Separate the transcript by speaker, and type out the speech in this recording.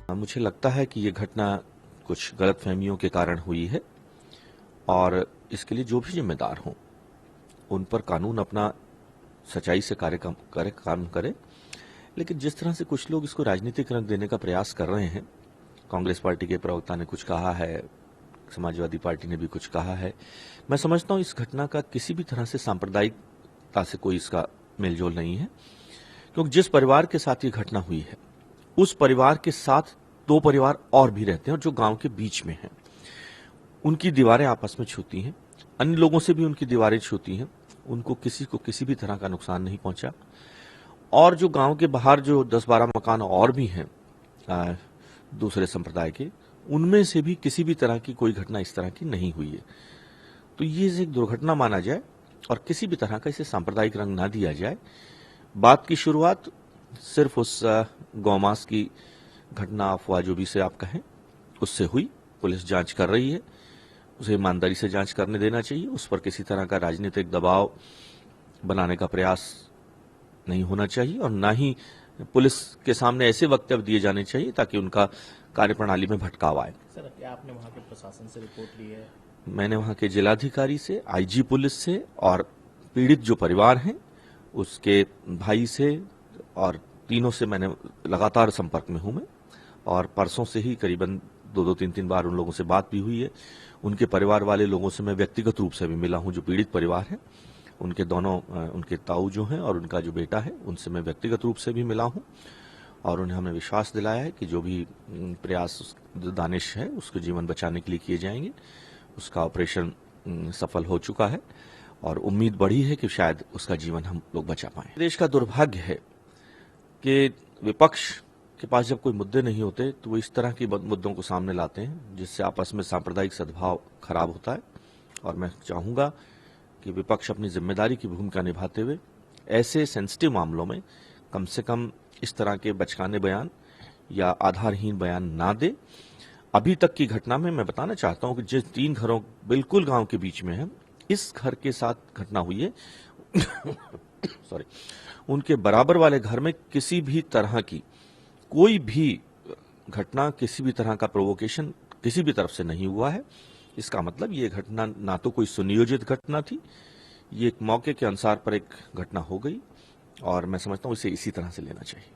Speaker 1: मुझे लगता है कि ये घटना कुछ गलतफहमियों के कारण हुई है और इसके लिए जो भी जिम्मेदार हों उन पर कानून अपना सच्चाई से काम करे। लेकिन जिस तरह से कुछ लोग इसको राजनीतिक रंग देने का प्रयास कर रहे हैं, कांग्रेस पार्टी के प्रवक्ता ने कुछ कहा है, समाजवादी पार्टी ने भी कुछ कहा है, मैं समझता हूं इस घटना का किसी भी तरह से सांप्रदायिकता से कोई इसका मेलजोल नहीं है। क्योंकि जिस परिवार के साथ ये घटना हुई है उस परिवार के साथ दो परिवार और भी रहते हैं और जो गांव के बीच में हैं। उनकी दीवारें आपस में छूती हैं, अन्य लोगों से भी उनकी दीवारें छूती हैं, उनको किसी भी तरह का नुकसान नहीं पहुंचा। और जो गांव के बाहर जो 10-12 मकान और भी हैं दूसरे संप्रदाय के, उनमें से भी किसी भी तरह की कोई घटना इस तरह की नहीं हुई है। तो ये एक दुर्घटना माना जाए और किसी भी तरह का इसे सांप्रदायिक रंग ना दिया जाए। बात की शुरुआत सिर्फ उस गौमांस की घटना, अफवाह जो भी से आप कहें, उससे हुई। पुलिस जांच कर रही है, उसे ईमानदारी से जांच करने देना चाहिए। उस पर किसी तरह का राजनीतिक दबाव बनाने का प्रयास नहीं होना चाहिए और ना ही पुलिस के सामने ऐसे वक्तव्य दिए जाने चाहिए ताकि उनका कार्यप्रणाली में भटकाव आए।
Speaker 2: सर, क्या आपने वहां के प्रशासन से रिपोर्ट ली है?
Speaker 1: मैंने वहां के जिलाधिकारी से, आईजी पुलिस से और पीड़ित जो परिवार हैं उसके भाई से और तीनों से मैंने लगातार संपर्क में हूं मैं। और परसों से ही करीबन 2-3 बार उन लोगों से बात भी हुई है। उनके परिवार वाले लोगों से मैं व्यक्तिगत रूप से भी मिला हूं, जो पीड़ित परिवार है उनके दोनों, उनके ताऊ जो हैं और उनका जो बेटा है, उनसे मैं व्यक्तिगत रूप से भी मिला हूं। और उन्हें हमने विश्वास दिलाया है कि जो भी प्रयास दानिश है उसको जीवन बचाने के लिए किए जाएंगे। उसका ऑपरेशन सफल हो चुका है और उम्मीद बढ़ी है कि शायद उसका जीवन हम लोग बचा पाएं। देश का दुर्भाग्य है कि विपक्ष के पास जब कोई मुद्दे नहीं होते तो वो इस तरह के मुद्दों को सामने लाते हैं जिससे आपस में सांप्रदायिक सद्भाव खराब होता है। और मैं चाहूंगा कि विपक्ष अपनी जिम्मेदारी की भूमिका निभाते हुए ऐसे सेंसिटिव मामलों में कम से कम इस तरह के बचकाने बयान या आधारहीन बयान ना दे। अभी तक की घटना में मैं बताना चाहता हूं कि जिस 3 घरों बिल्कुल गांव के बीच में है, इस घर के साथ घटना हुई है सॉरी, उनके बराबर वाले घर में किसी भी तरह की कोई भी घटना, किसी भी तरह का प्रोवोकेशन किसी भी तरफ से नहीं हुआ है। इसका मतलब ये घटना ना तो कोई सुनियोजित घटना थी, ये एक मौके के अनुसार पर एक घटना हो गई और मैं समझता हूं इसे इसी तरह से लेना चाहिए।